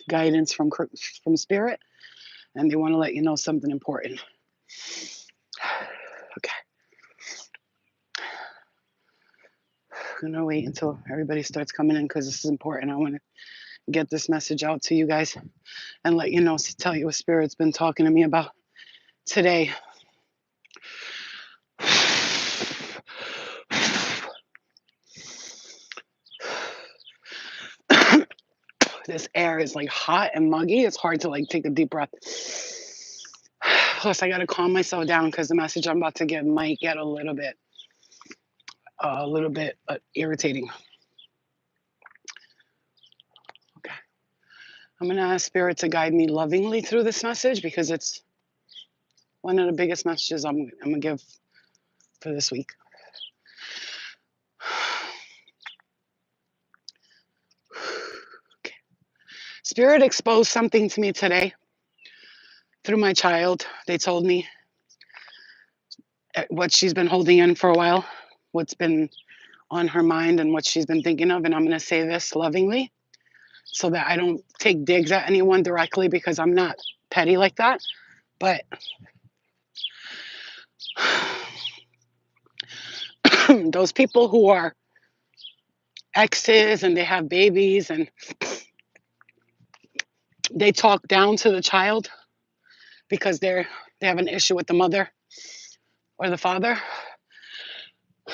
guidance from spirit, and they want to let you know something important. Okay. I'm gonna wait until everybody starts coming in because this is important. I want to get this message out to you guys and let you know, tell you what spirit's been talking to me about today. This air is like hot and muggy. It's hard to like take a deep breath. Plus, I gotta calm myself down because the message I'm about to give might get a little bit irritating. Okay, I'm gonna ask Spirit to guide me lovingly through this message because it's one of the biggest messages I'm gonna give for this week. Okay. Spirit exposed something to me today through my child. They told me what she's been holding in for a while, what's been on her mind and what she's been thinking of. And I'm going to say this lovingly so that I don't take digs at anyone directly because I'm not petty like that. But those people who are exes and they have babies and they talk down to the child because they have an issue with the mother or the father. Oh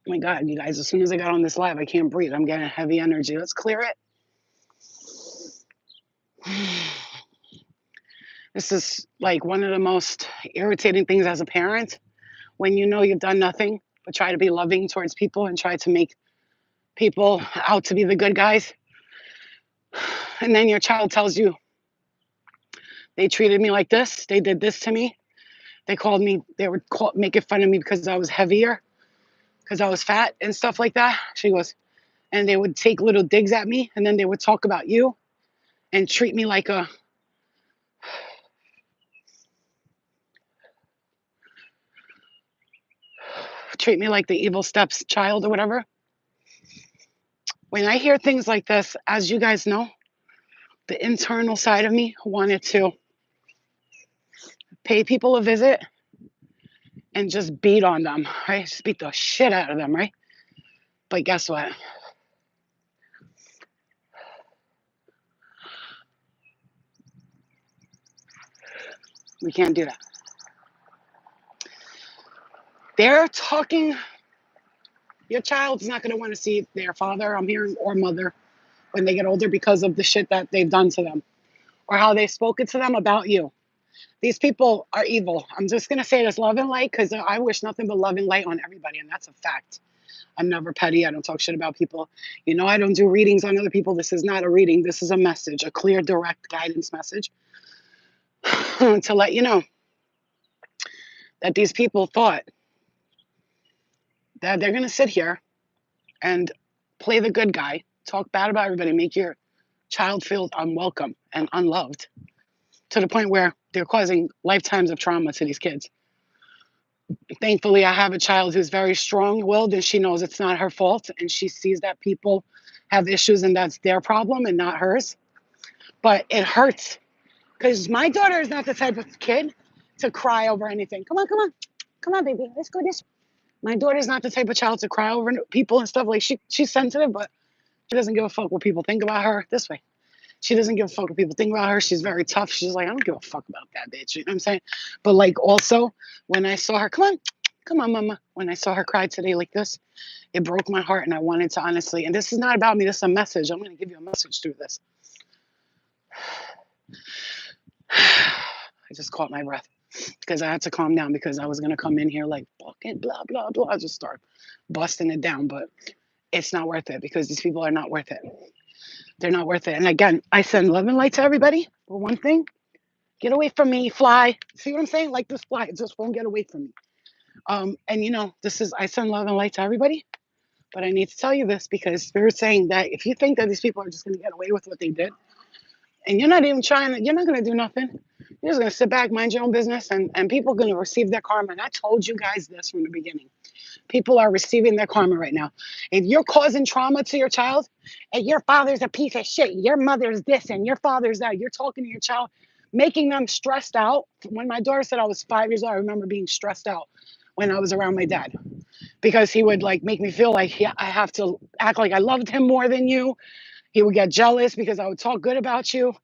my God, you guys, as soon as I got on this live, I can't breathe. I'm getting heavy energy. Let's clear it. This is like one of the most irritating things as a parent when you know you've done nothing but try to be loving towards people and try to make people out to be the good guys. And then your child tells you, they treated me like this, they did this to me. They called me, they would making fun of me because I was heavier, because I was fat and stuff like that. She goes, and they would take little digs at me and then they would talk about you and treat me like the evil stepchild or whatever. When I hear things like this, as you guys know, the internal side of me wanted to pay people a visit and just beat on them, right? Just beat the shit out of them, right? But guess what? We can't do that. They're talking, your child's not going to want to see their father, I'm hearing, or mother when they get older because of the shit that they've done to them or how they've spoken to them about you. These people are evil. I'm just going to say this, love and light, because I wish nothing but love and light on everybody, and that's a fact. I'm never petty. I don't talk shit about people. You know, I don't do readings on other people. This is not a reading. This is a message, a clear, direct guidance message to let you know that these people thought that they're going to sit here and play the good guy, talk bad about everybody, make your child feel unwelcome and unloved to the point where they're causing lifetimes of trauma to these kids. Thankfully, I have a child who's very strong-willed and she knows it's not her fault and she sees that people have issues and that's their problem and not hers. But it hurts because my daughter is not the type of kid to cry over anything. Come on, baby, let's go this way. My daughter's not the type of child to cry over people and stuff. Like she's sensitive, but she doesn't give a fuck what people think about her. This way. She doesn't give a fuck what people think about her. She's very tough. She's like, I don't give a fuck about that bitch. You know what I'm saying? But like also, when I saw her, come on, mama. When I saw her cry today like this, it broke my heart and I wanted to honestly, and this is not about me, this is a message. I'm going to give you a message through this. I just caught my breath because I had to calm down because I was going to come in here like fucking blah, blah, blah. I just start busting it down, but it's not worth it because these people are not worth it. They're not worth it. And again, I send love and light to everybody. But one thing, get away from me, fly. See what I'm saying? Like this fly, it just won't get away from me. And you know, I send love and light to everybody. But I need to tell you this because Spirit's saying that if you think that these people are just going to get away with what they did, And you're not even trying to, you're not going to do nothing. You're just going to sit back, mind your own business, and people are going to receive their karma. And I told you guys this from the beginning. People are receiving their karma right now. If you're causing trauma to your child, and your father's a piece of shit, your mother's this, and your father's that, you're talking to your child, making them stressed out. When my daughter said I was 5 years old, I remember being stressed out when I was around my dad because he would like make me feel like I have to act like I loved him more than you. He would get jealous because I would talk good about you.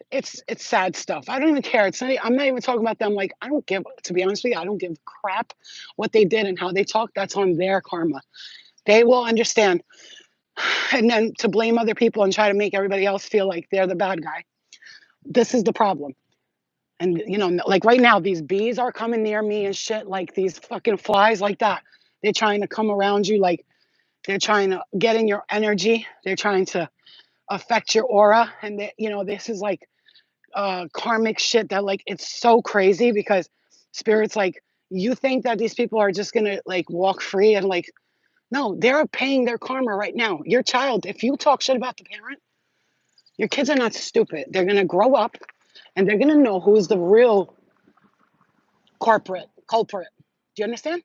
It's sad stuff. I don't even care. It's not. I'm not even talking about them. Like I don't give. To be honest with you, I don't give crap what they did and how they talk. That's on their karma. They will understand. And then to blame other people and try to make everybody else feel like they're the bad guy. This is the problem. And you know, like right now, these bees are coming near me and shit. Like these fucking flies, like that. They're trying to come around you. Like they're trying to get in your energy. They're trying to affect your aura. And they, you know, this is like karmic shit that like it's so crazy because spirits like you think that these people are just gonna like walk free and like no, they're paying their karma right now. Your child, if you talk shit about the parent, your kids are not stupid. They're gonna grow up and they're gonna know who's the real corporate culprit. Do you understand?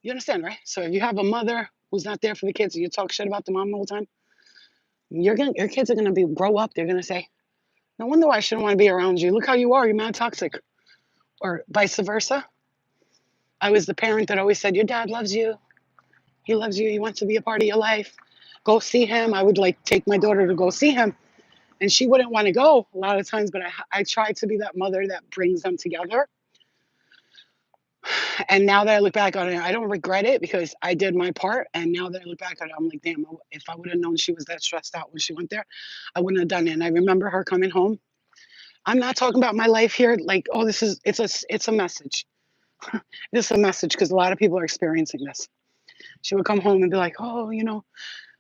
You understand, right? So if you have a mother who's not there for the kids and you talk shit about the mom the whole time, your kids are gonna be grow up. They're gonna say, no wonder why I shouldn't want to be around you. Look how you are. You're mad toxic. Or vice versa. I was the parent that always said, your dad loves you. He loves you. He wants to be a part of your life. Go see him. I would like take my daughter to go see him. And she wouldn't want to go a lot of times, but I tried to be that mother that brings them together. And now that I look back on it, I don't regret it because I did my part. And now that I look back on it, I'm like, damn, if I would have known she was that stressed out when she went there, I wouldn't have done it. And I remember her coming home. I'm not talking about my life here. Like, oh, it's a message. This is a message because a lot of people are experiencing this. She would come home and be like, oh, you know,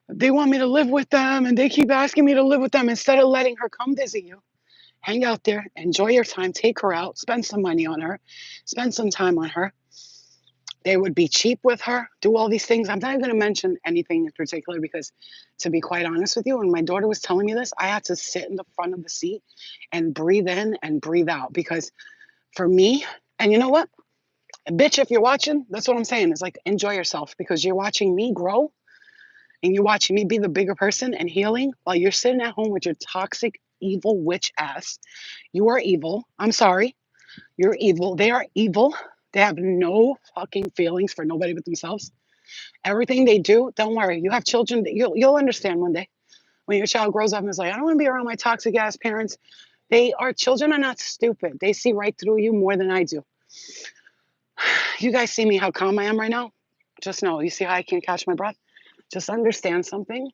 they want me to live with them and they keep asking me to live with them instead of letting her come visit you. Hang out there, enjoy your time, take her out, spend some money on her, spend some time on her. They would be cheap with her, do all these things. I'm not even going to mention anything in particular because, to be quite honest with you, when my daughter was telling me this, I had to sit in the front of the seat and breathe in and breathe out because for me, and you know what? Bitch, if you're watching, that's what I'm saying. It's like enjoy yourself because you're watching me grow and you're watching me be the bigger person and healing while you're sitting at home with your toxic, evil witch ass. You are evil. I'm sorry. You're evil. They are evil. They have no fucking feelings for nobody but themselves. Everything they do, don't worry. You have children. You'll understand one day when your child grows up and is like, I don't want to be around my toxic ass parents. Children are not stupid. They see right through you more than I do. You guys see me how calm I am right now? Just know, you see how I can't catch my breath? Just understand something.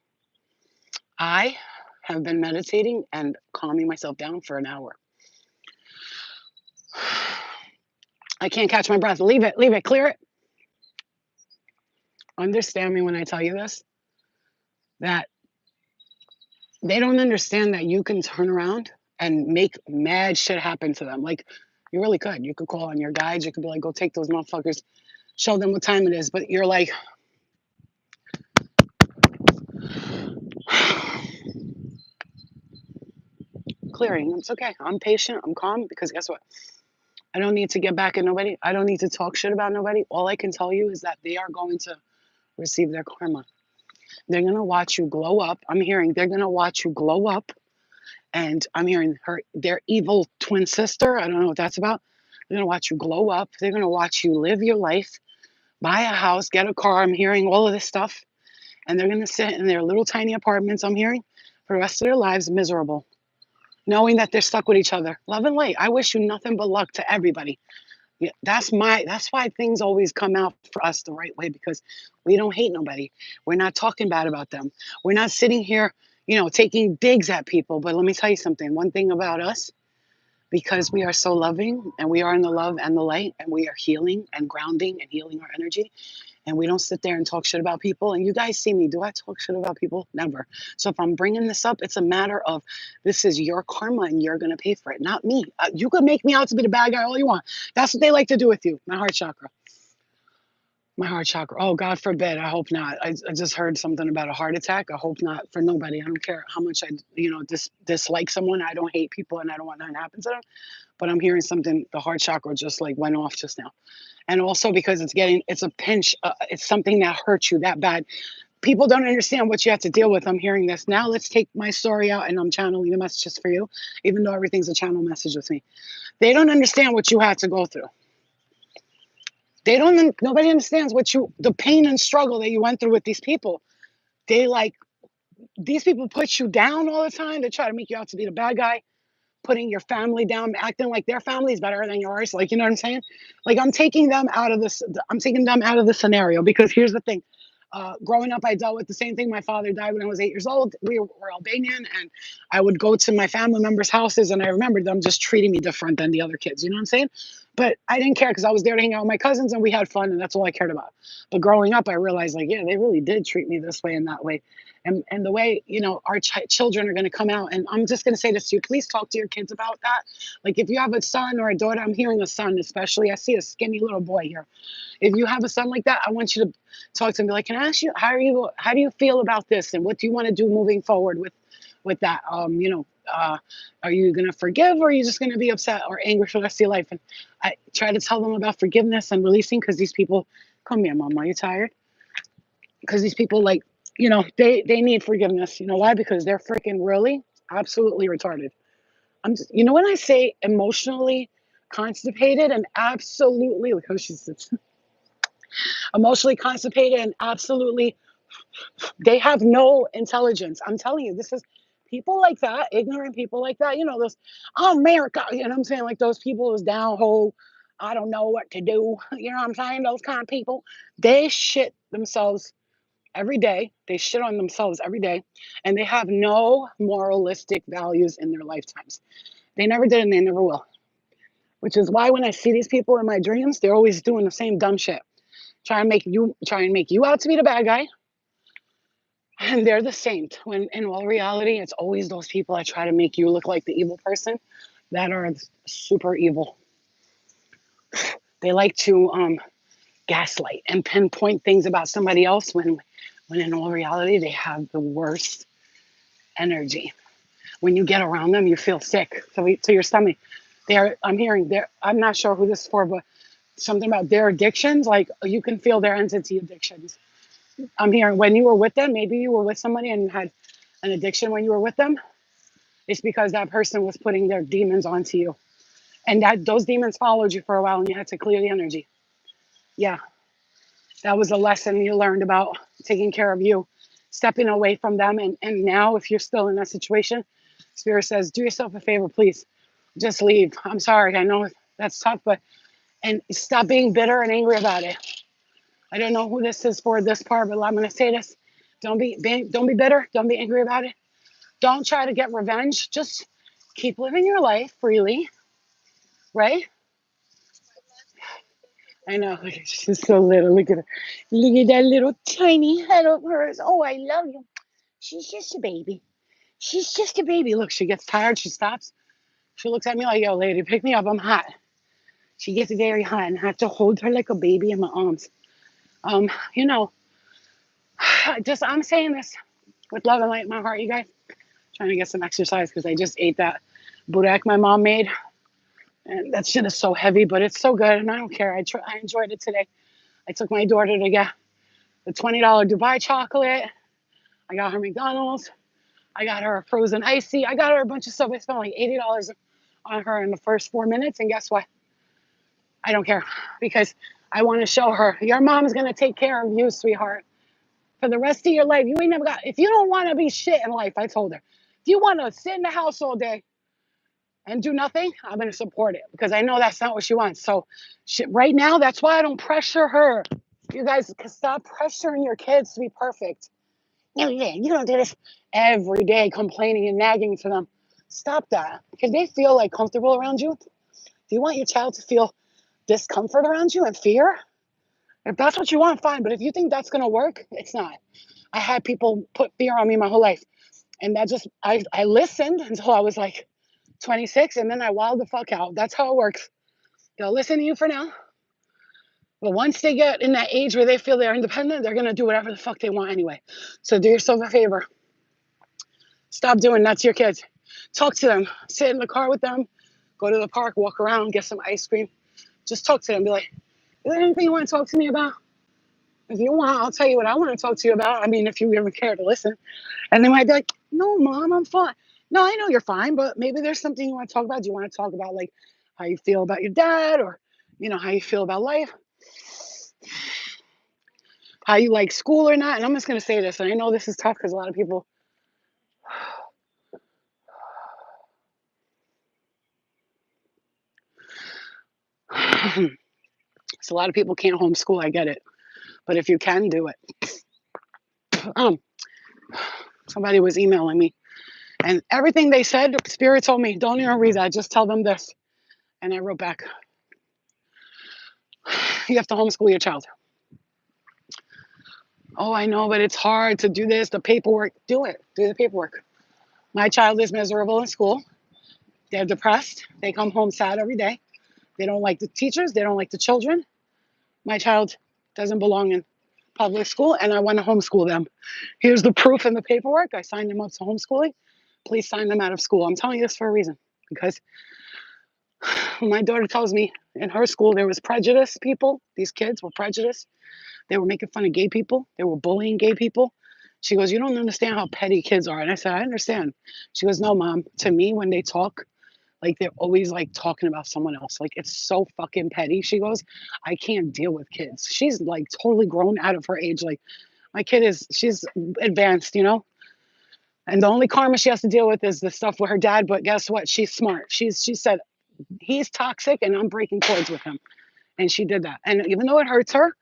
I have been meditating and calming myself down for an hour. I can't catch my breath. Leave it, clear it. Understand me when I tell you this, that they don't understand that you can turn around and make mad shit happen to them. Like, you really could. You could call on your guides. You could be like, go take those motherfuckers, show them what time it is. But you're like, clearing. It's okay. I'm patient. I'm calm because guess what? I don't need to get back at nobody. I don't need to talk shit about nobody. All I can tell you is that they are going to receive their karma. They're going to watch you glow up. I'm hearing they're going to watch you glow up. And I'm hearing their evil twin sister. I don't know what that's about. They're going to watch you glow up. They're going to watch you live your life, buy a house, get a car. I'm hearing all of this stuff. And they're going to sit in their little tiny apartments, I'm hearing, for the rest of their lives miserable, knowing that they're stuck with each other. Love and light. I wish you nothing but luck to everybody. Yeah, that's why things always come out for us the right way because we don't hate nobody. We're not talking bad about them. We're not sitting here, you know, taking digs at people. But let me tell you something. One thing about us, because we are so loving and we are in the love and the light and we are healing and grounding and healing our energy, and we don't sit there and talk shit about people. And you guys see me. Do I talk shit about people? Never. So if I'm bringing this up, it's a matter of this is your karma and you're going to pay for it, not me. You could make me out to be the bad guy all you want. That's what they like to do with you, my heart chakra. My heart chakra. Oh, God forbid. I hope not. I just heard something about a heart attack. I hope not for nobody. I don't care how much I, dislike someone. I don't hate people and I don't want nothing to happen to them. But I'm hearing something. The heart chakra just like went off just now. And also because it's a pinch. It's something that hurts you that bad. People don't understand what you have to deal with. I'm hearing this. Now let's take my story out and I'm channeling the messages for you, even though everything's a channel message with me. They don't understand what you had to go through. Nobody understands the pain and struggle that you went through with these people. They like, these people put you down all the time. They try to make you out to be the bad guy, putting your family down, acting like their family is better than yours. Like, you know what I'm saying? Like I'm taking them out of this. I'm taking them out of the scenario because here's the thing. Growing up, I dealt with the same thing. My father died when I was 8 years old. We were Albanian, and I would go to my family members' houses, and I remember them just treating me different than the other kids. You know what I'm saying? But I didn't care because I was there to hang out with my cousins, and we had fun, and that's all I cared about. But growing up, I realized, like, yeah, they really did treat me this way and that way. And the way, our children are going to come out. And I'm just going to say this to you. Please talk to your kids about that. Like if you have a son or a daughter, I'm hearing a son especially. I see a skinny little boy here. If you have a son like that, I want you to talk to him. Be like, can I ask you how do you feel about this, and what do you want to do moving forward with that? Are you gonna forgive, or are you just gonna be upset or angry for the rest of your life? And I try to tell them about forgiveness and releasing because these people, come here, mom. Are you tired? Because these people, like, they need forgiveness. You know why? Because they're freaking really absolutely retarded. When I say emotionally constipated and absolutely, look how she sits, emotionally constipated and absolutely, they have no intelligence. I'm telling you, this is people like that, ignorant people like that, those, oh, America, you know what I'm saying? Like those people who's down hole, I don't know what to do, you know what I'm saying? Those kind of people, they shit themselves every day. They shit on themselves every day, and they have no moralistic values in their lifetimes. They never did, and they never will. Which is why when I see these people in my dreams, they're always doing the same dumb shit. Try and make you out to be the bad guy, and they're the saint. When in all reality, it's always those people that try to make you look like the evil person that are super evil. They like to gaslight and pinpoint things about somebody else when in all reality they have the worst energy. When you get around them, you feel sick to your stomach. I'm not sure who this is for, but something about their addictions. Like you can feel their entity addictions. I'm hearing when you were with them, maybe you were with somebody and you had an addiction when you were with them. It's because that person was putting their demons onto you, and that those demons followed you for a while, and you had to clear the energy. Yeah, that was a lesson you learned about taking care of you, stepping away from them, and now if you're still in that situation, Spirit says, do yourself a favor, please, just leave. I'm sorry, I know that's tough, but and stop being bitter and angry about it. I don't know who this is for this part, but I'm going to say this: don't be bitter, don't be angry about it. Don't try to get revenge. Just keep living your life freely, right? I know. Look, she's so little. Look at her. Look at that little tiny head of hers. Oh, I love you. She's just a baby. She's just a baby. Look, she gets tired. She stops. She looks at me like, yo, lady, pick me up. I'm hot. She gets very hot and I have to hold her like a baby in my arms. Um, you know, I'm saying this with love and light in my heart, you guys. Trying to get some exercise because I just ate that burek my mom made. And that shit is so heavy, but it's so good, and I don't care. I enjoyed it today. I took my daughter to get the $20 Dubai chocolate. I got her McDonald's. I got her a frozen icy. I got her a bunch of stuff. I spent like $80 on her in the first 4 minutes, and guess what? I don't care because I want to show her your mom's gonna take care of you, sweetheart, for the rest of your life. You ain't never got. If you don't want to be shit in life, I told her. If you want to sit in the house all day and do nothing, I'm going to support it because I know that's not what she wants. So right now, that's why I don't pressure her. You guys stop pressuring your kids to be perfect. No, you don't do this every day, complaining and nagging to them. Stop that. Can they feel like comfortable around you? Do you want your child to feel discomfort around you and fear? If that's what you want, fine. But if you think that's going to work, it's not. I had people put fear on me my whole life. And I listened until I was like 26, and then I wild the fuck out. That's how it works. They'll listen to you for now, But once they get in that age where they feel they're independent, they're going to do whatever the fuck they want anyway. So do yourself a favor. Stop doing that to your kids. Talk to them. Sit in the car with them. Go to the park, walk around, get some ice cream. Just talk to them. Be like, is there anything you want to talk to me about? If you want, I'll tell you what I want to talk to you about. I mean, if you ever care to listen. And they might be like, no, Mom, I'm fine. No, I know you're fine, but maybe there's something you want to talk about. Do you want to talk about like how you feel about your dad, or how you feel about life, how you like school or not? And I'm just going to say this, and I know this is tough because a lot of people, so a lot of people can't homeschool. I get it. But if you can do it. Somebody was emailing me, and everything they said, Spirit told me, don't even read that. Just tell them this. And I wrote back, you have to homeschool your child. Oh, I know, but it's hard to do this. The paperwork, do it. Do the paperwork. My child is miserable in school. They're depressed. They come home sad every day. They don't like the teachers. They don't like the children. My child doesn't belong in public school, and I want to homeschool them. Here's the proof in the paperwork. I signed them up to homeschooling. Please sign them out of school. I'm telling you this for a reason, because my daughter tells me in her school there was prejudice people. These kids were prejudiced. They were making fun of gay people. They were bullying gay people. She goes, you don't understand how petty kids are. And I said, I understand. She goes, no, Mom. To me, when they talk, like they're always like talking about someone else. Like it's so fucking petty. She goes, I can't deal with kids. She's like totally grown out of her age. Like my kid she's advanced, And the only karma she has to deal with is the stuff with her dad. But guess what? She's smart. She said, he's toxic and I'm breaking cords with him. And she did that. And even though it hurts her,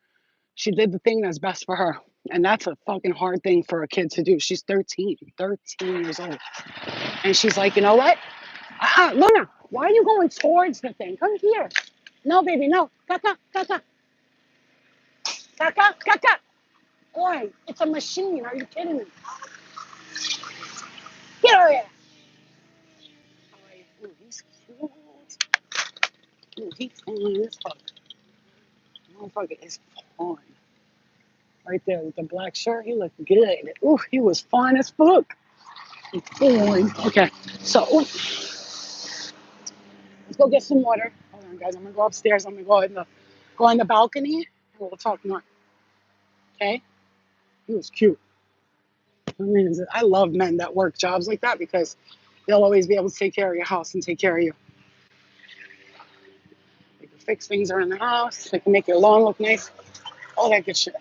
she did the thing that's best for her. And that's a fucking hard thing for a kid to do. She's 13 years old. And she's like, you know what? Luna, why are you going towards the thing? Come here. No, baby, no. Kaka, kaka. Kaka, kaka. Boy, it's a machine. Are you kidding me? Get over here. Ooh, he's cute. Ooh, he's fine as fuck. Motherfucker is fine. Right there with the black shirt, he looked good. Ooh, he was fine as fuck. He's fine. Okay, so let's go get some water. Hold on, guys. I'm gonna go upstairs. I'm gonna go on the balcony, and we'll talk more. Okay? He was cute. I mean, I love men that work jobs like that because they'll always be able to take care of your house and take care of you. They can fix things around the house. They can make your lawn look nice. All that good shit.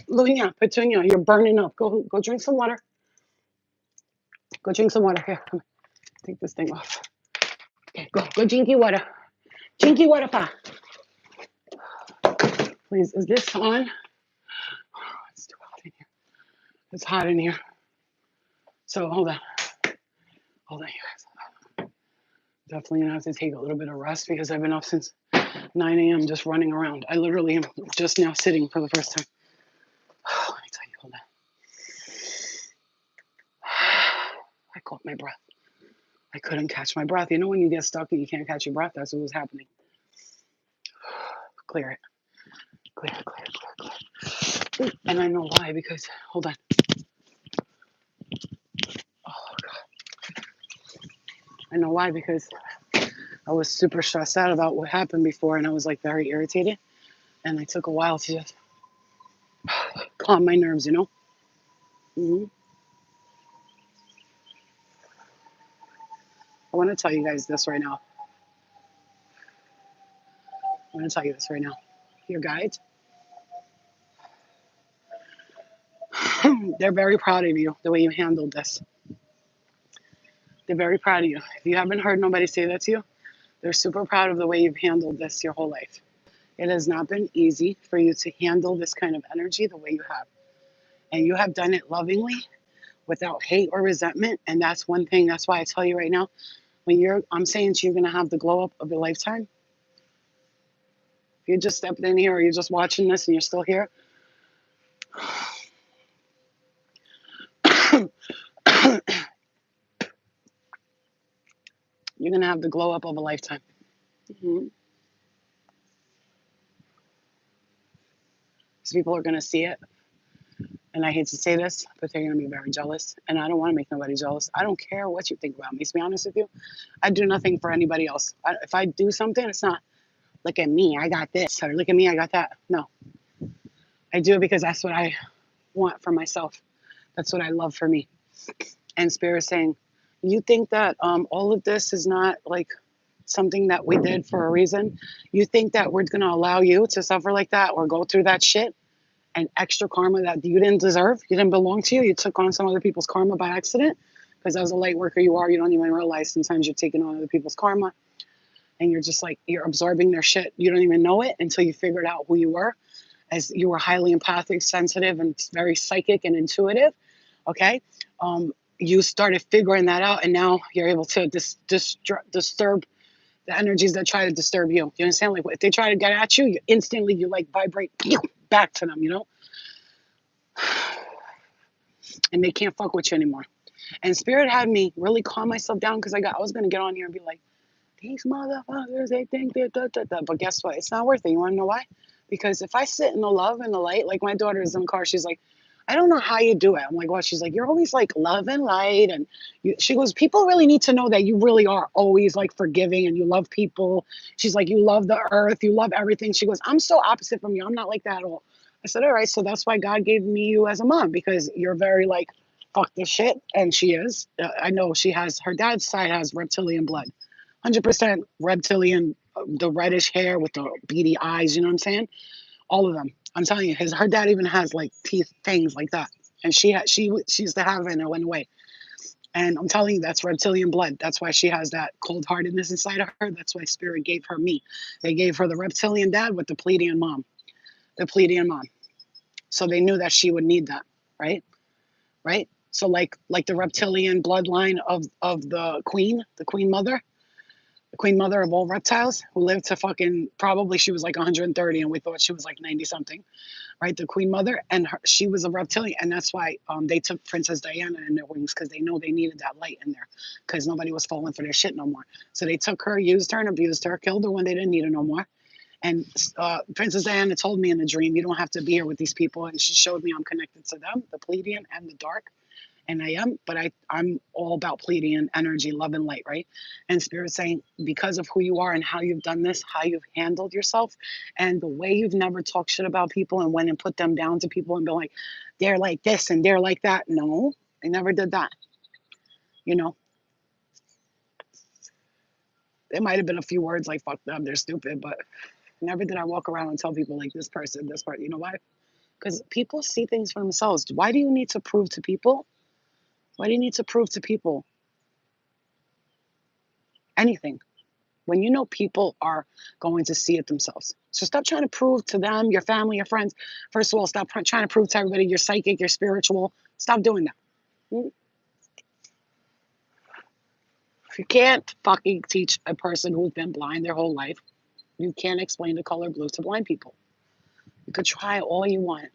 Lunia, Petunia, you're burning up. Go drink some water. Go drink some water. Here, come on. Take this thing off. Okay, go drink your water. Drink your water, pa. Please, is this on? Oh, it's too hot in here. It's hot in here. So hold on. Hold on, you guys. Definitely gonna have to take a little bit of rest because I've been up since 9 a.m. just running around. I literally am just now sitting for the first time. Let me tell you, hold on. I caught my breath. I couldn't catch my breath. You know when you get stuck and you can't catch your breath? That's what was happening. Clear it. Clear. Ooh, and I know why, because, hold on. Oh, God. I know why, because I was super stressed out about what happened before, and I was like very irritated. And it took a while to just calm my nerves, Mm-hmm. I want to tell you guys this right now. Your guides, they're very proud of you, the way you handled this. They're very proud of you. If you haven't heard nobody say that to you, they're super proud of the way you've handled this your whole life. It has not been easy for you to handle this kind of energy the way you have. And you have done it lovingly, without hate or resentment. And that's one thing. That's why I tell you right now, I'm saying to you, you're going to have the glow up of your lifetime. If you just stepped in here or you're just watching this and you're still here, you're going to have the glow up of a lifetime. Mm-hmm. Because people are going to see it. And I hate to say this, but they're going to be very jealous. And I don't want to make nobody jealous. I don't care what you think about me. To be honest with you, I do nothing for anybody else. If I do something, it's not, look at me, I got this, or look at me, I got that. No, I do it because that's what I want for myself. That's what I love for me. And Spirit saying, you think that all of this is not like something that we did for a reason? You think that we're going to allow you to suffer like that or go through that shit and extra karma that you didn't deserve? You didn't belong to you. You took on some other people's karma by accident. Because as a light worker you are, you don't even realize sometimes you're taking on other people's karma and you're just like, you're absorbing their shit. You don't even know it until you figured out who you were, as you were highly empathic, sensitive, and very psychic and intuitive. Okay. You started figuring that out, and now you're able to disturb the energies that try to disturb you. You understand? Like if they try to get at you, you instantly you like vibrate back to them, you know? And they can't fuck with you anymore. And Spirit had me really calm myself down because I was gonna get on here and be like, these motherfuckers, they think they're da. But guess what? It's not worth it. You wanna know why? Because if I sit in the love and the light, like my daughter is in the car, she's like, I don't know how you do it. I'm like, what? She's like, you're always like love and light. And she goes, people really need to know that you really are always like forgiving and you love people. She's like, you love the earth. You love everything. She goes, I'm so opposite from you. I'm not like that at all. I said, all right. So that's why God gave me you as a mom, because you're very like, fuck this shit. And she is. I know she has, her dad's side has reptilian blood. 100% reptilian, the reddish hair with the beady eyes. You know what I'm saying? All of them. I'm telling you, her dad even has like teeth, things like that, and she used to have it and it went away. And I'm telling you, that's reptilian blood. That's why she has that cold heartedness inside of her. That's why Spirit gave her me. They gave her the reptilian dad with the Pleiadian mom, So they knew that she would need that, right? Right. So like the reptilian bloodline of the queen mother. The queen mother of all reptiles, who lived to fucking, probably she was like 130 and we thought she was like 90 something, right? The queen mother, and she was a reptilian. And that's why they took Princess Diana in their wings, because they know they needed that light in there, because nobody was falling for their shit no more. So they took her, used her and abused her, killed her when they didn't need her no more. And Princess Diana told me in a dream, you don't have to be here with these people. And she showed me I'm connected to them, the Pleiadian and the dark. And I am, but I'm all about Pleiadian energy, love and light, right? And Spirit saying, because of who you are and how you've done this, how you've handled yourself, and the way you've never talked shit about people and went and put them down to people and been like, they're like this and they're like that. No, I never did that. You know, there might have been a few words like fuck them, they're stupid, but never did I walk around and tell people like this person, this part. You know why? Because people see things for themselves. Why do you need to prove to people? Why do you need to prove to people anything when you know people are going to see it themselves? So stop trying to prove to them, your family, your friends. First of all, stop trying to prove to everybody you're psychic, you're spiritual. Stop doing that. If you can't fucking teach a person who's been blind their whole life, you can't explain the color blue to blind people. You could try all you want.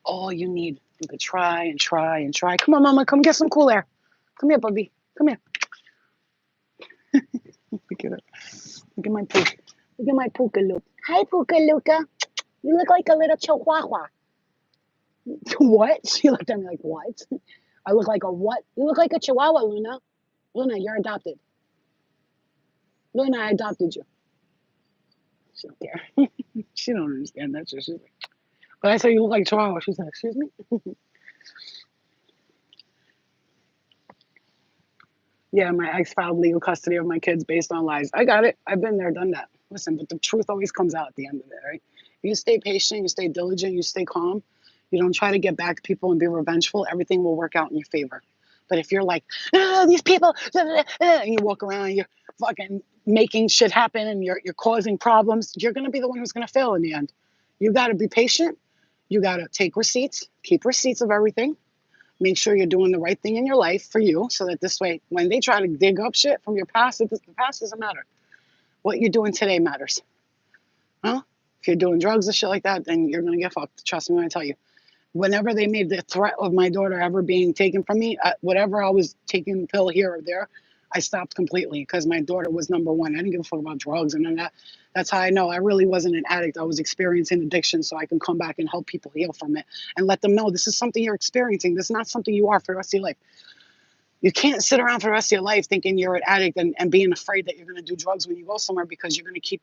All you need. You could try and try and try. Come on, mama, come get some cool air. Come here, Bubby. Come here. Look at it. Look at my pook. Look at my Puka Luke. Hi, Puka Luka. You look like a little chihuahua. What? She looked at me like, what? I look like a what? You look like a chihuahua, Luna. Luna, you're adopted. Luna, I adopted you. She don't care. She don't understand that shit. She's like, but I said you look like chihuahua. She's like, excuse me? Yeah, my ex filed legal custody of my kids based on lies. I got it. I've been there, done that. Listen, but the truth always comes out at the end of it, right? You stay patient, you stay diligent, you stay calm. You don't try to get back to people and be revengeful. Everything will work out in your favor. But if you're like, these people, and you walk around, you're fucking making shit happen and you're causing problems, you're going to be the one who's going to fail in the end. You got to be patient. You got to take receipts, keep receipts of everything. Make sure you're doing the right thing in your life for you, so that this way, when they try to dig up shit from your past, the past doesn't matter. What you're doing today matters. Huh? If you're doing drugs and shit like that, then you're going to get fucked. Trust me when I tell you. Whenever they made the threat of my daughter ever being taken from me, whatever I was taking the pill here or there, I stopped completely because my daughter was number one. I didn't give a fuck about drugs and none of that. That's how I know I really wasn't an addict. I was experiencing addiction so I can come back and help people heal from it and let them know this is something you're experiencing. This is not something you are for the rest of your life. You can't sit around for the rest of your life thinking you're an addict and being afraid that you're going to do drugs when you go somewhere because you're going to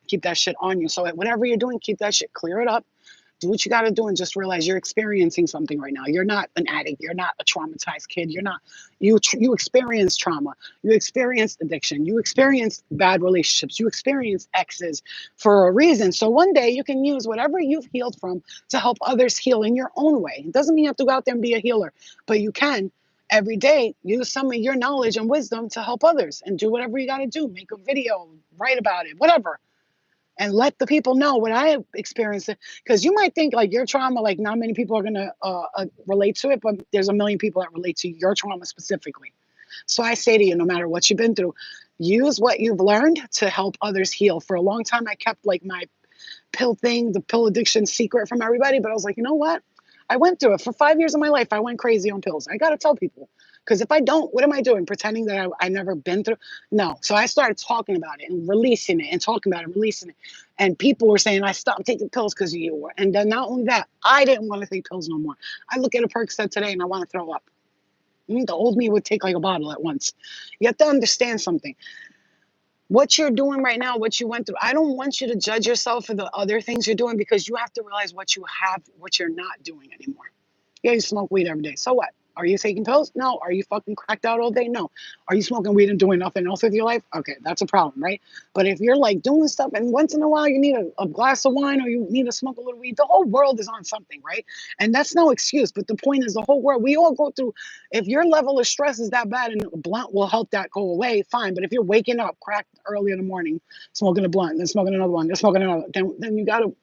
keep that shit on you. So whatever you're doing, keep that shit, clear it up, do what you got to do, and just realize you're experiencing something right now. You're not an addict. You're not a traumatized kid. You're not. You experience trauma. You experienced addiction. You experienced bad relationships. You experienced exes for a reason. So one day you can use whatever you've healed from to help others heal in your own way. It doesn't mean you have to go out there and be a healer, but you can every day use some of your knowledge and wisdom to help others and do whatever you got to do. Make a video, write about it, whatever, and let the people know what I experienced. Because you might think like your trauma, like not many people are going to relate to it, but there's a million people that relate to your trauma specifically. So I say to you, no matter what you've been through, use what you've learned to help others heal. For a long time, I kept like my pill thing, the pill addiction secret from everybody. But I was like, you know what? I went through it for 5 years of my life. I went crazy on pills. I got to tell people. Because if I don't, what am I doing? Pretending that I never been through? No. So I started talking about it and releasing it and talking about it, releasing it. And people were saying, I stopped taking pills because of you. And then not only that, I didn't want to take pills no more. I look at a Percocet today and I want to throw up. The old me would take like a bottle at once. You have to understand something. What you're doing right now, what you went through, I don't want you to judge yourself for the other things you're doing because you have to realize what you have, what you're not doing anymore. Yeah, you smoke weed every day. So what? Are you taking pills? No. Are you fucking cracked out all day? No. Are you smoking weed and doing nothing else with your life? Okay, that's a problem, right? But if you're like doing stuff and once in a while you need a glass of wine or you need to smoke a little weed, the whole world is on something, right? And that's no excuse. But the point is the whole world, we all go through, if your level of stress is that bad and a blunt will help that go away, fine. But if you're waking up cracked early in the morning, smoking a blunt, then smoking another one, then smoking another, then you got to,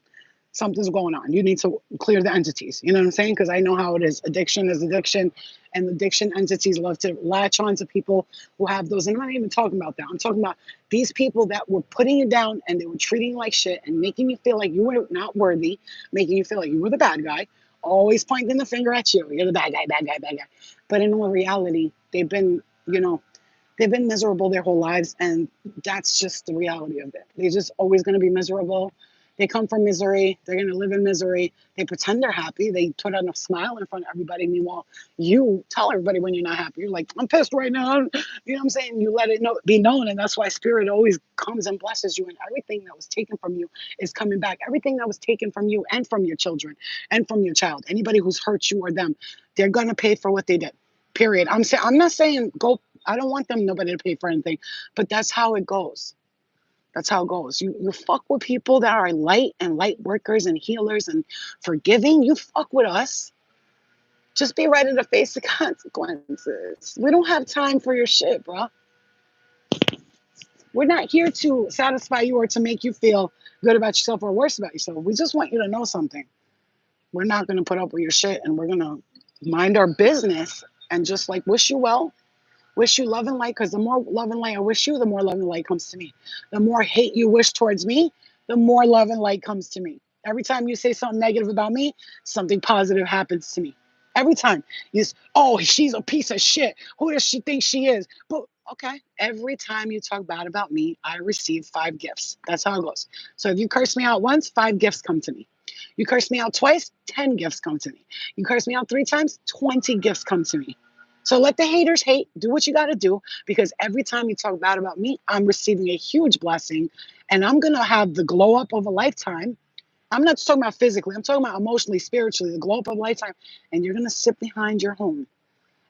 something's going on. You need to clear the entities. You know what I'm saying? Because I know how it is. Addiction is addiction, and addiction entities love to latch on to people who have those. And I'm not even talking about that. I'm talking about these people that were putting you down and they were treating you like shit and making you feel like you were not worthy, making you feel like you were the bad guy, always pointing the finger at you. You're the bad guy, bad guy, bad guy. But in all reality, they've been, they've been miserable their whole lives, and that's just the reality of it. They're just always going to be miserable. They come from misery. They're going to live in misery. They pretend they're happy. They put on a smile in front of everybody. Meanwhile, you tell everybody when you're not happy. You're like, I'm pissed right now. You know what I'm saying? You let it be known, and that's why Spirit always comes and blesses you, and everything that was taken from you is coming back. Everything that was taken from you and from your children and from your child, anybody who's hurt you or them, they're going to pay for what they did. Period. I'm not saying go. I don't want nobody to pay for anything, but that's how it goes. That's how it goes. You fuck with people that are light and light workers and healers and forgiving. You fuck with us. Just be ready to face the consequences. We don't have time for your shit, bro. We're not here to satisfy you or to make you feel good about yourself or worse about yourself. We just want you to know something. We're not going to put up with your shit, and we're going to mind our business and just like wish you well. Wish you love and light, because the more love and light I wish you, the more love and light comes to me. The more hate you wish towards me, the more love and light comes to me. Every time you say something negative about me, something positive happens to me. Every time oh, she's a piece of shit. Who does she think she is? But okay, every time you talk bad about me, I receive 5 gifts. That's how it goes. So if you curse me out once, 5 gifts come to me. You curse me out twice, 10 gifts come to me. You curse me out 3 times, 20 gifts come to me. So let the haters hate, do what you got to do, because every time you talk bad about me, I'm receiving a huge blessing, and I'm going to have the glow up of a lifetime. I'm not just talking about physically. I'm talking about emotionally, spiritually, the glow up of a lifetime. And you're going to sit behind your home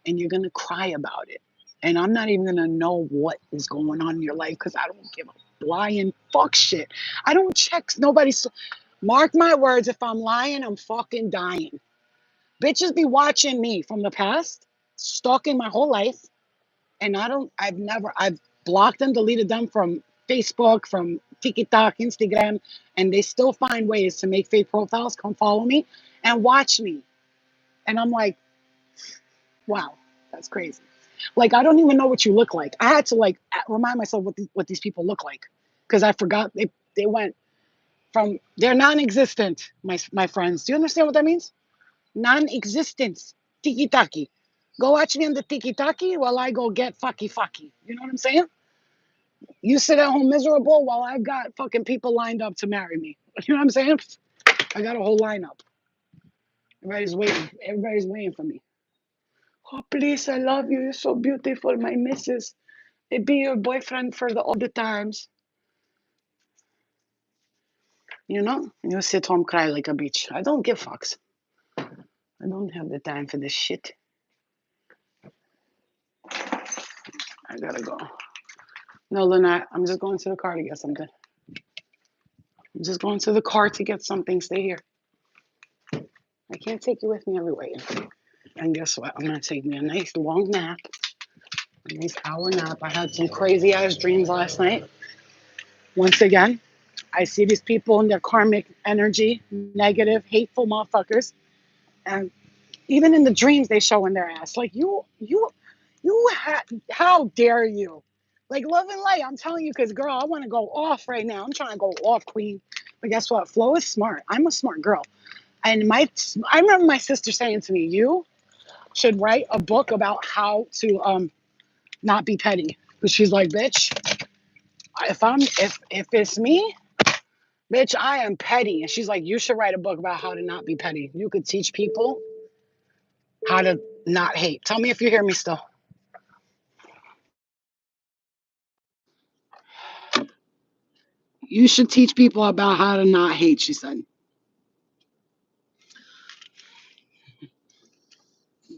and you're going to cry about it. And I'm not even going to know what is going on in your life because I don't give a flying fuck shit. I don't check nobody's. Mark my words, if I'm lying, I'm fucking dying. Bitches be watching me from the past, stalking my whole life, and I've blocked them, deleted them from Facebook, from TikTok, Instagram, and they still find ways to make fake profiles, come follow me, and watch me. And I'm like, wow, that's crazy. Like, I don't even know what you look like. I had to like remind myself what these people look like, because I forgot they went from, they're non-existent, my friends. Do you understand what that means? Non-existence. Tiki-taki. Go watch me on the tiki-taki while I go get fucky. You know what I'm saying? You sit at home miserable while I got fucking people lined up to marry me. You know what I'm saying? I got a whole lineup. Everybody's waiting. Everybody's waiting for me. Oh, please, I love you. You're so beautiful, my missus. I be your boyfriend for all the times. You know? You sit home, cry like a bitch. I don't give fucks. I don't have the time for this shit. I gotta go. No, Lynette, I'm just going to the car to get something. I'm just going to the car to get something. Stay here. I can't take you with me everywhere. And guess what? I'm gonna take me a nice long nap. A nice hour nap. I had some crazy ass dreams last night. Once again, I see these people in their karmic energy, negative, hateful motherfuckers. And even in the dreams, they show in their ass. Like, how dare you? Like, love and light, I'm telling you, because, girl, I want to go off right now. I'm trying to go off, queen. But guess what? Flo is smart. I'm a smart girl. And I remember my sister saying to me, you should write a book about how to not be petty. Because she's like, bitch, if it's me, bitch, I am petty. And she's like, you should write a book about how to not be petty. You could teach people how to not hate. Tell me if you hear me still. You should teach people about how to not hate, she said.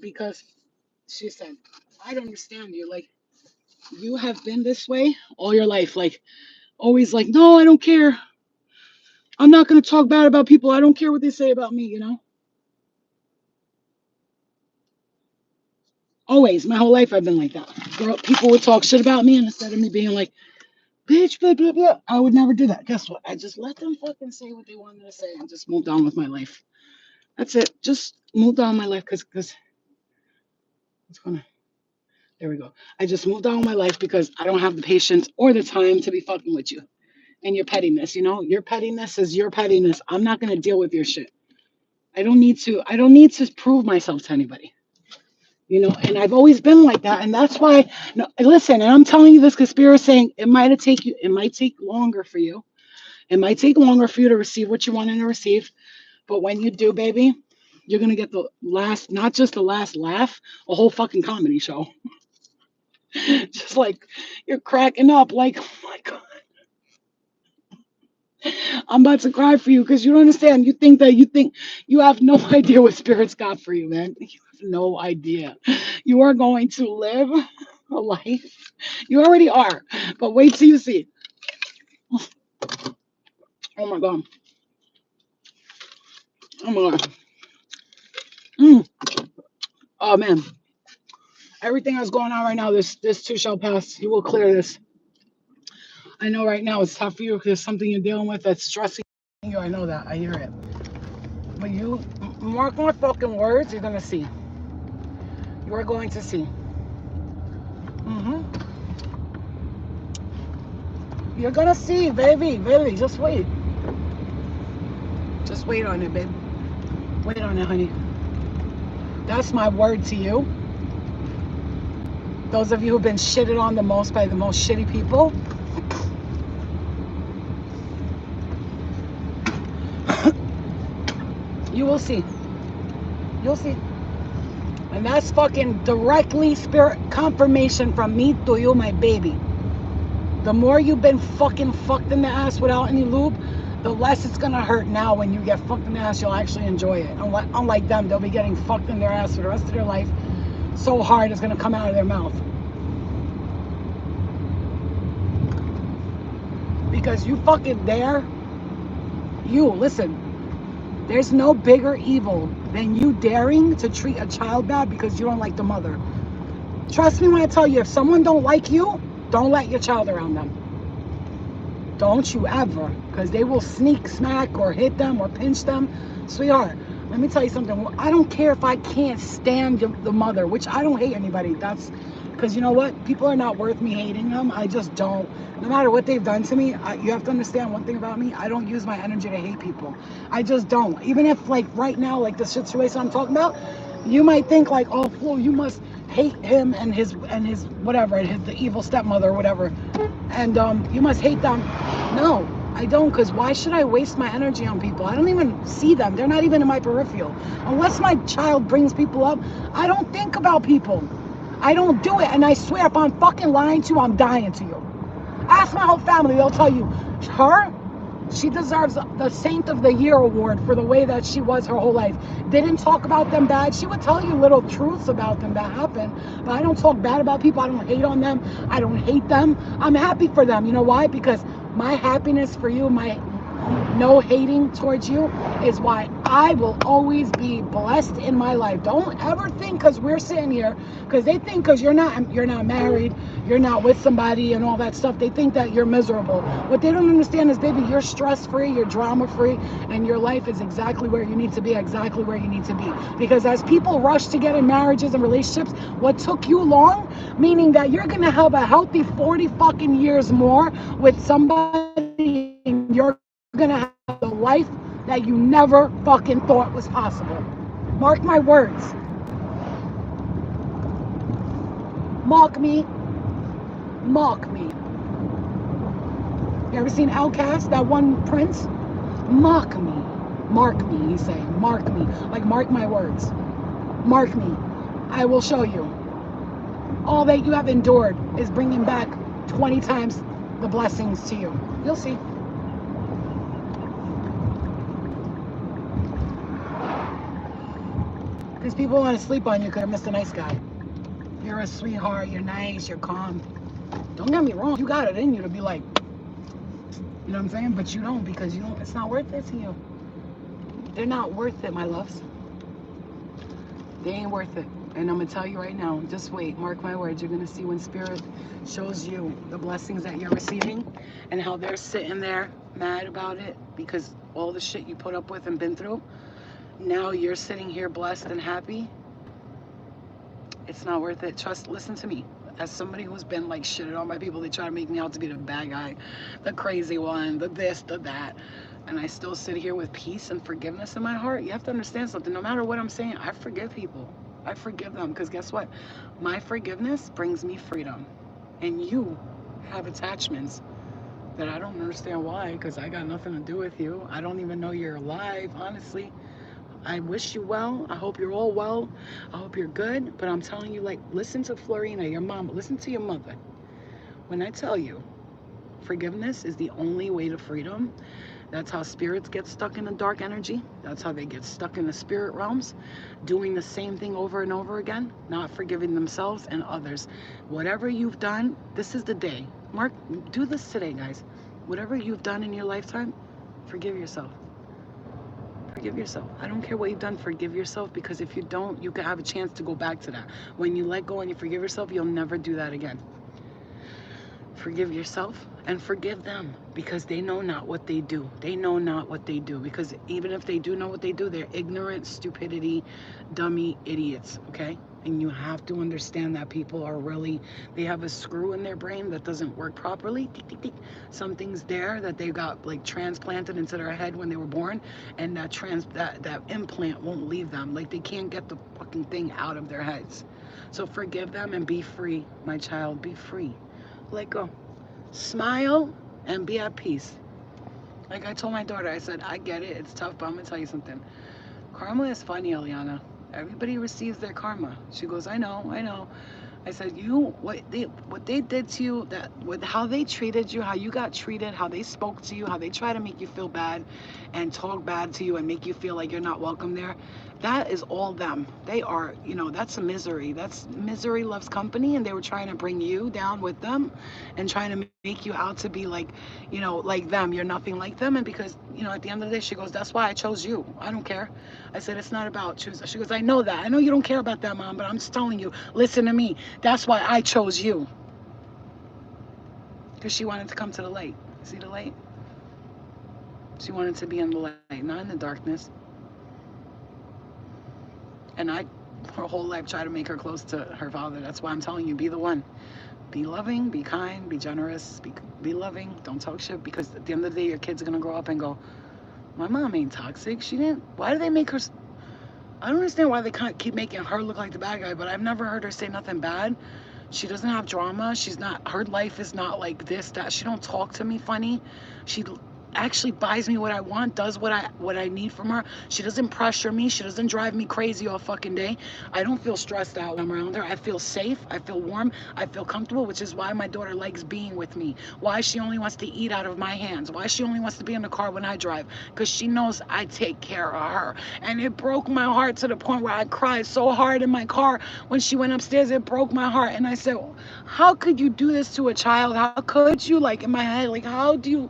Because she said, I don't understand you. Like, you have been this way all your life. Like, always like, no, I don't care. I'm not going to talk bad about people. I don't care what they say about me, you know? Always. My whole life I've been like that. Girl, people would talk shit about me, and instead of me being like, bitch, blah, blah, blah, I would never do that. Guess what? I just let them fucking say what they wanted to say and just moved on with my life. That's it. Just moved on my life because it's going to. There we go. I just moved on with my life because I don't have the patience or the time to be fucking with you and your pettiness. You know, your pettiness is your pettiness. I'm not gonna deal with your shit. I don't need to. I don't need to prove myself to anybody. You know, and I've always been like that, and that's why. No, listen, and I'm telling you this because Spirit is saying it might take you. It might take longer for you. It might take longer for you to receive what you wanted to receive. But when you do, baby, you're gonna get the last, not just the last laugh, a whole fucking comedy show. Just like you're cracking up, like, oh my God, I'm about to cry for you because you don't understand. You think you have no idea what Spirit's got for you, man. You have no idea. You are going to live a life. You already are, but wait till you see. Oh my God. Oh my God. Mm. Oh man. Everything that's going on right now, this too shall pass. You will clear this. I know right now it's tough for you because something you're dealing with that's stressing you. I know that. I hear it. But you mark my fucking words, you're gonna see. You are going to see. hmm You're gonna see, baby. Baby, just wait. Just wait on it, babe. Wait on it, honey. That's my word to you. Those of you who've been shitted on the most by the most shitty people, you will see. You'll see. And that's fucking directly spirit confirmation from me to you, my baby. The more you've been fucking fucked in the ass without any lube, the less it's gonna hurt now when you get fucked in the ass. You'll actually enjoy it. Unlike them, they'll be getting fucked in their ass for the rest of their life so hard it's gonna come out of their mouth. Because you fucking dare, listen, there's no bigger evil than you daring to treat a child bad because you don't like the mother. Trust me when I tell you, if someone don't like you, don't let your child around them. Don't you ever, because they will sneak, smack, or hit them, or pinch them. Sweetheart, let me tell you something. I don't care if I can't stand the mother, which I don't hate anybody. That's because you know what? People are not worth me hating them. I just don't. No matter what they've done to me, you have to understand one thing about me. I don't use my energy to hate people. I just don't. Even if, like, right now, like the situation I'm talking about, you might think, like, oh, Flo, you must hate him and his whatever, the evil stepmother or whatever, and you must hate them. No, I don't, because why should I waste my energy on people? I don't even see them. They're not even in my peripheral. Unless my child brings people up, I don't think about people. I don't do it, and I swear if I'm fucking lying to you, I'm dying to you. Ask my whole family, they'll tell you, her, she deserves the Saint of the Year award for the way that she was her whole life. They didn't talk about them bad. She would tell you little truths about them that happened, but I don't talk bad about people. I don't hate on them. I don't hate them. I'm happy for them. You know why? Because my happiness for you, my no hating towards you, is why I will always be blessed in my life. Don't ever think because we're sitting here, because they think because you're not married, you're not with somebody and all that stuff, they think that you're miserable. What they don't understand is, baby, you're stress-free, you're drama-free, and your life is exactly where you need to be, exactly where you need to be. Because as people rush to get in marriages and relationships, what took you long, meaning that you're gonna have a healthy 40 fucking years more with somebody, and you're gonna have the life that you never fucking thought was possible. Mark my words. Mark me. Mark me. You ever seen Outcast, that one Prince? Mark me. Mark me, he's saying. Mark me. Like, mark my words. Mark me. I will show you. All that you have endured is bringing back 20 times the blessings to you. You'll see. Because people want to sleep on you because you're Mr. Nice Guy. You're a sweetheart, you're nice, you're calm. Don't get me wrong, you got it in you to be like, you know what I'm saying? But you don't, because you don't, it's not worth it to you. They're not worth it, my loves. They ain't worth it. And I'm going to tell you right now, just wait, mark my words, you're going to see when Spirit shows you the blessings that you're receiving and how they're sitting there mad about it because all the shit you put up with and been through, now you're sitting here blessed and happy. It's not worth it. Listen to me. As somebody who's been like shitted on by people, they try to make me out to be the bad guy, the crazy one, the this, the that. And I still sit here with peace and forgiveness in my heart. You have to understand something. No matter what I'm saying, I forgive people. I forgive them because guess what? My forgiveness brings me freedom. And you have attachments that I don't understand why, because I got nothing to do with you. I don't even know you're alive, honestly. I wish you well. I hope you're all well. I hope you're good. But I'm telling you, like, listen to Florina, your mom. Listen to your mother. When I tell you, forgiveness is the only way to freedom. That's how spirits get stuck in the dark energy. That's how they get stuck in the spirit realms, doing the same thing over and over again, not forgiving themselves and others. Whatever you've done, this is the day. Mark, do this today, guys. Whatever you've done in your lifetime, forgive yourself. Forgive yourself. I don't care what you've done, forgive yourself, because if you don't, you can have a chance to go back to that. When you let go and you forgive yourself, you'll never do that again. Forgive yourself and forgive them, because they know not what they do. They know not what they do, because even if they do know what they do, they're ignorant, stupidity, dummy idiots, okay? And you have to understand that people are really, they have a screw in their brain that doesn't work properly. Something's there that they got like transplanted into their head when they were born, and that implant won't leave them. Like, they can't get the fucking thing out of their heads. So forgive them and be free, my child. Be free. Let go. Smile and be at peace. Like I told my daughter, I said, I get it, it's tough, but I'm gonna tell you something. Karma is funny, Eliana. Everybody receives their karma. She goes, I know. I said, what they did to you, how they treated you, how you got treated, how they spoke to you, how they try to make you feel bad and talk bad to you and make you feel like you're not welcome there, that is all them. They are, that's a misery. That's misery loves company, and they were trying to bring you down with them and trying to make you out to be like, like them. You're nothing like them. And because, at the end of the day, she goes, that's why I chose you. I don't care. I said, it's not about choosing. She goes, I know that. I know you don't care about that, Mom, but I'm just telling you, listen to me. That's why I chose you. Because she wanted to come to the light. See the light? She wanted to be in the light, not in the darkness. And I, her whole life, try to make her close to her father. That's why I'm telling you, be the one. Be loving, be kind, be generous, be loving. Don't talk shit, because at the end of the day, your kid's going to grow up and go, my mom ain't toxic. She didn't. Why do they make her? I don't understand why they can't keep making her look like the bad guy, but I've never heard her say nothing bad. She doesn't have drama. She's not, her life is not like this, that. She don't talk to me funny. She actually buys me what I want, does what I need from her. She doesn't pressure me. She doesn't drive me crazy all fucking day. I don't feel stressed out when I'm around her. I feel safe. I feel warm. I feel comfortable, which is why my daughter likes being with me. Why she only wants to eat out of my hands. Why she only wants to be in the car when I drive. Because she knows I take care of her. And it broke my heart to the point where I cried so hard in my car when she went upstairs. It broke my heart. And I said, how could you do this to a child? How could you? Like, in my head, like, how do you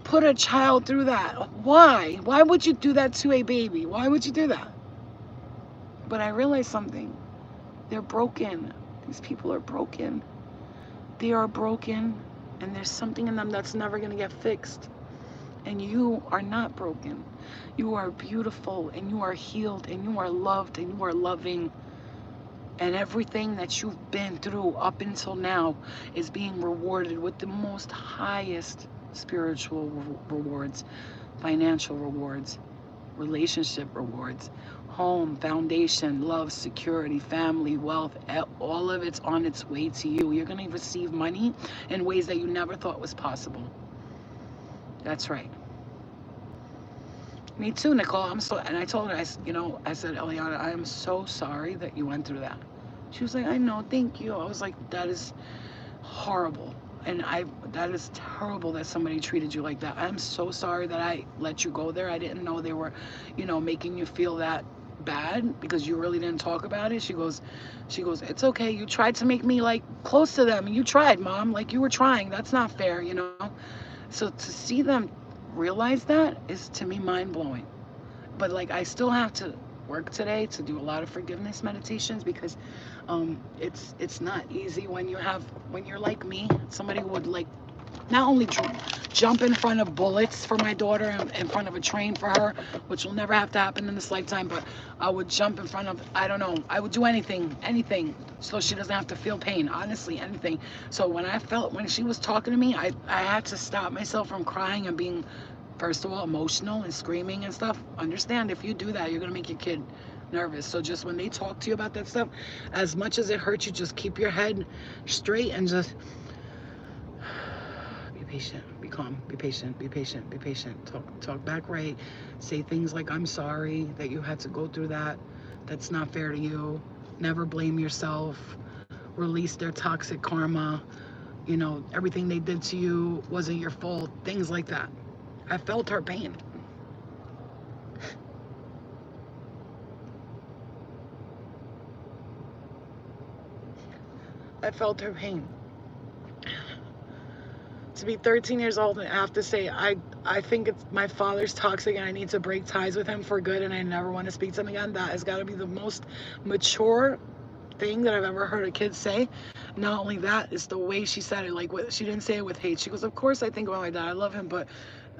put a child through that? Why? Why would you do that to a baby? Why would you do that? But I realized something. They're broken. These people are broken. They are broken, and there's something in them that's never going to get fixed. And you are not broken. You are beautiful, and you are healed, and you are loved, and you are loving. And everything that you've been through up until now is being rewarded with the most highest spiritual rewards, financial rewards, relationship rewards, home, foundation, love, security, family, wealth, all of it's on its way to you. You're going to receive money in ways that you never thought was possible. That's right. Me too, Nicole. I'm so, and I told her, I said, Eliana, I am so sorry that you went through that. She was like, I know, thank you. I was like, that is horrible. And that is terrible that somebody treated you like that. I'm so sorry that I let you go there. I didn't know they were, making you feel that bad because you really didn't talk about it. She goes, it's okay. You tried to make me like close to them. You tried, Mom. Like you were trying. That's not fair, So to see them realize that is to me mind blowing. But like I still have to work today to do a lot of forgiveness meditations because it's not easy when you're like me, somebody who would like not only jump in front of bullets for my daughter and in front of a train for her, which will never have to happen in this lifetime, but I would jump in front of, I don't know, I would do anything so she doesn't have to feel pain, honestly, anything. So when she was talking to me, I had to stop myself from crying and being, first of all, emotional and screaming and stuff. Understand, if you do that, you're going to make your kid nervous. So just when they talk to you about that stuff, as much as it hurts you, just keep your head straight and just be patient, be calm, be patient, be patient, be patient. Talk back right. Say things like, I'm sorry that you had to go through that. That's not fair to you. Never blame yourself. Release their toxic karma. Everything they did to you wasn't your fault. Things like that. I felt her pain. I felt her pain. To be 13 years old and have to say, I think it's my father's toxic and I need to break ties with him for good and I never want to speak to him again. That has got to be the most mature thing that I've ever heard a kid say. Not only that, it's the way she said it. Like, she didn't say it with hate. She goes, of course I think about my dad. I love him, but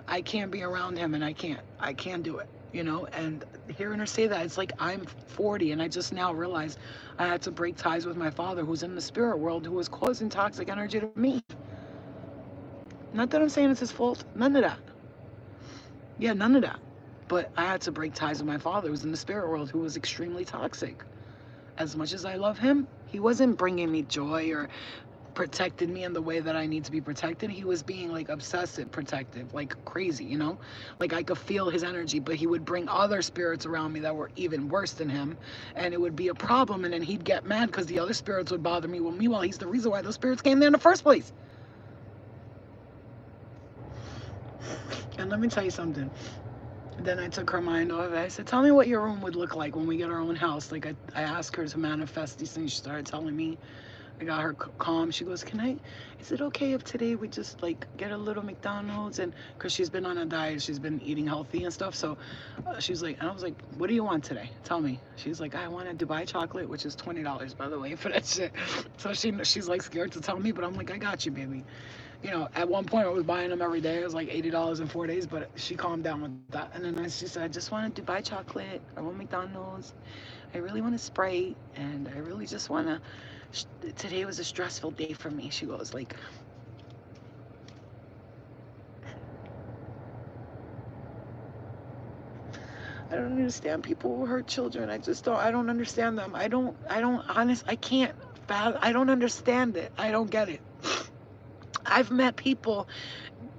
I can't be around him and I can't do it, and hearing her say that, it's like I'm 40 and I just now realized I had to break ties with my father who's in the spirit world, who was causing toxic energy to me. Not that I'm saying it's his fault, none of that. Yeah, none of that. But I had to break ties with my father who's in the spirit world, who was extremely toxic. As much as I love him, he wasn't bringing me joy or protected me in the way that I need to be protected. He was being like obsessive protective, like crazy, like I could feel his energy, but he would bring other spirits around me that were even worse than him, and it would be a problem, and then he'd get mad because the other spirits would bother me. Well, meanwhile, he's the reason why those spirits came there in the first place. And let me tell you something. Then I took her mind off it. I said, tell me what your room would look like when we get our own house. Like I asked her to manifest these things. She started telling me. I got her calm. She goes, is it okay if today we just like get a little McDonald's? And because she's been on a diet, she's been eating healthy and stuff. So she's like, and I was like, what do you want today? Tell me. She's like, I want a Dubai chocolate, which is $20, by the way, for that shit. So she's like scared to tell me, but I'm like, I got you, baby. At one point I was buying them every day. It was like $80 in 4 days, but she calmed down with that. And then she said, I just want a Dubai chocolate. I want McDonald's. I really want a Sprite. And I really just want to, today was a stressful day for me. She goes like, I don't understand people who hurt children. I don't understand them. I don't I can't fathom, I don't understand it. I don't get it. I've met people,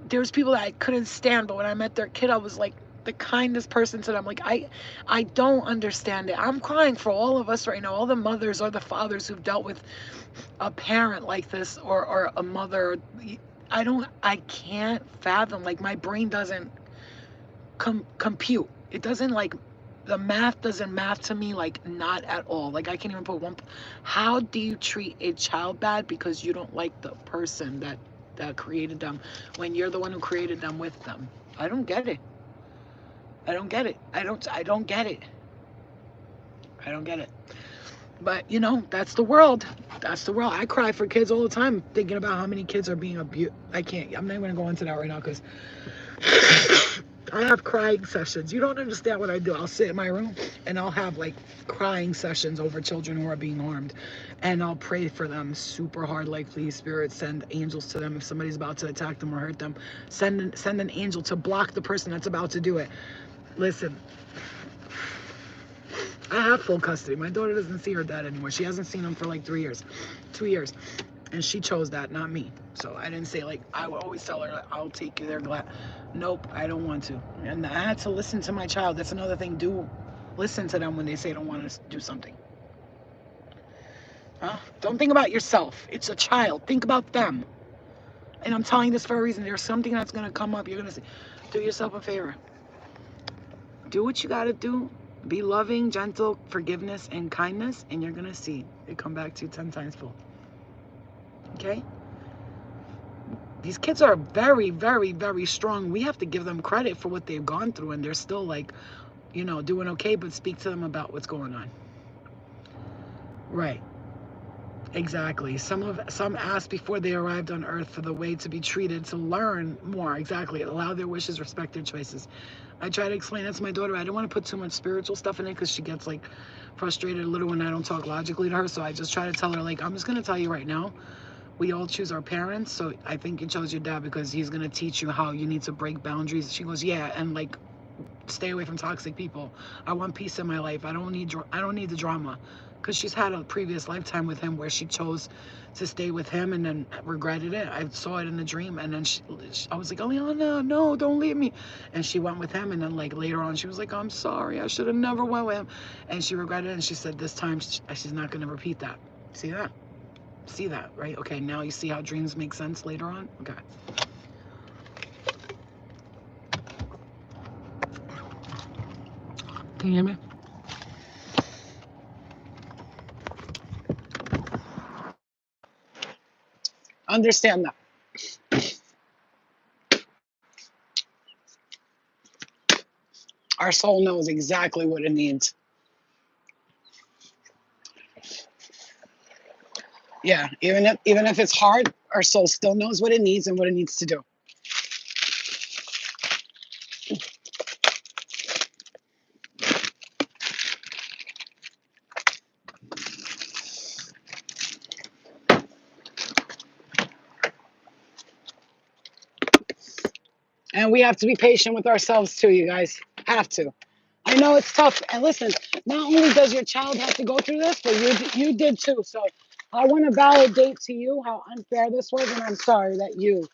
there's people that I couldn't stand, but when I met their kid, I was like the kindest person to them. Like I don't understand it. I'm crying for all of us right now, all the mothers or the fathers who've dealt with a parent like this, or a mother. I can't fathom, like my brain doesn't compute. It doesn't, like, the math doesn't math to me, like, not at all. Like, I can't even put one. How do you treat a child bad because you don't like the person that created them when you're the one who created them with them? I don't get it. I don't get it. I don't get it. I don't get it. But that's the world. That's the world. I cry for kids all the time, thinking about how many kids are being abused. I can't. I'm not even gonna go into that right now because I have crying sessions. You don't understand what I do. I'll sit in my room and I'll have like crying sessions over children who are being harmed, and I'll pray for them super hard. Like, please, Spirit, send angels to them if somebody's about to attack them or hurt them. Send an angel to block the person that's about to do it. Listen, I have full custody. My daughter doesn't see her dad anymore. She hasn't seen him for like 3 years, 2 years. And she chose that, not me. So I didn't say, like, I would always tell her, I'll take you there, glad. Nope, I don't want to. And I had to listen to my child. That's another thing. Do listen to them when they say don't want to do something. Don't think about yourself. It's a child. Think about them. And I'm telling you this for a reason. There's something that's going to come up. You're going to say, do yourself a favor. Do what you got to do. Be loving, gentle, forgiveness, and kindness. And you're going to see it come back to you 10 times full. Okay? These kids are very, very, very strong. We have to give them credit for what they've gone through, and they're still, like, doing okay, but speak to them about what's going on. Right. Exactly. Some asked before they arrived on Earth for the way to be treated, to learn more. Exactly. Allow their wishes, respect their choices. I try to explain that to my daughter. I don't want to put too much spiritual stuff in it because she gets, like, frustrated a little when I don't talk logically to her. So I just try to tell her, like, I'm just going to tell you right now, we all choose our parents. So I think you chose your dad because he's going to teach you how you need to break boundaries. She goes, yeah, and, like, stay away from toxic people. I want peace in my life. I don't need the drama. Because she's had a previous lifetime with him where she chose to stay with him and then regretted it. I saw it in the dream, and then I was like, Eliana, no, don't leave me. And she went with him, and then, like, later on she was like, I'm sorry, I should have never went with him. And she regretted it, and she said this time she's not going to repeat that. See that? See that, right? Okay, now you see how dreams make sense later on? Okay. Can you hear me? Understand that. Our soul knows exactly what it needs. Yeah, even if it's hard, our soul still knows what it needs and what it needs to do. And we have to be patient with ourselves too, you guys. Have to. I know it's tough. And listen, not only does your child have to go through this, but you did too. So I want to validate to you how unfair this was, and I'm sorry that you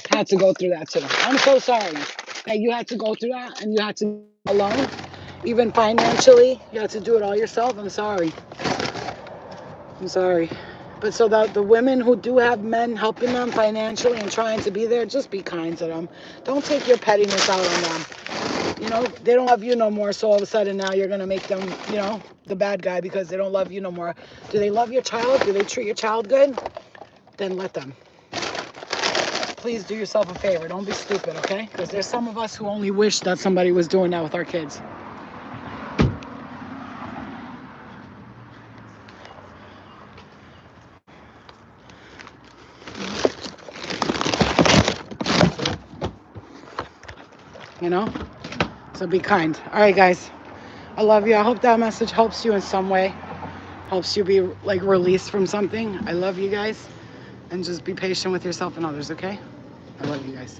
had to go through that too. I'm so sorry that you had to go through that and you had to be alone, even financially. You had to do it all yourself. I'm sorry. I'm sorry. But so the women who do have men helping them financially and trying to be there, just be kind to them. Don't take your pettiness out on them. They don't love you no more, so all of a sudden now you're going to make them, the bad guy because they don't love you no more. Do they love your child? Do they treat your child good? Then let them. Please do yourself a favor. Don't be stupid, okay? Because there's some of us who only wish that somebody was doing that with our kids. So be kind. All right, guys. I love you. I hope that message helps you in some way. Helps you be, like, released from something. I love you guys. And just be patient with yourself and others, okay? I love you guys.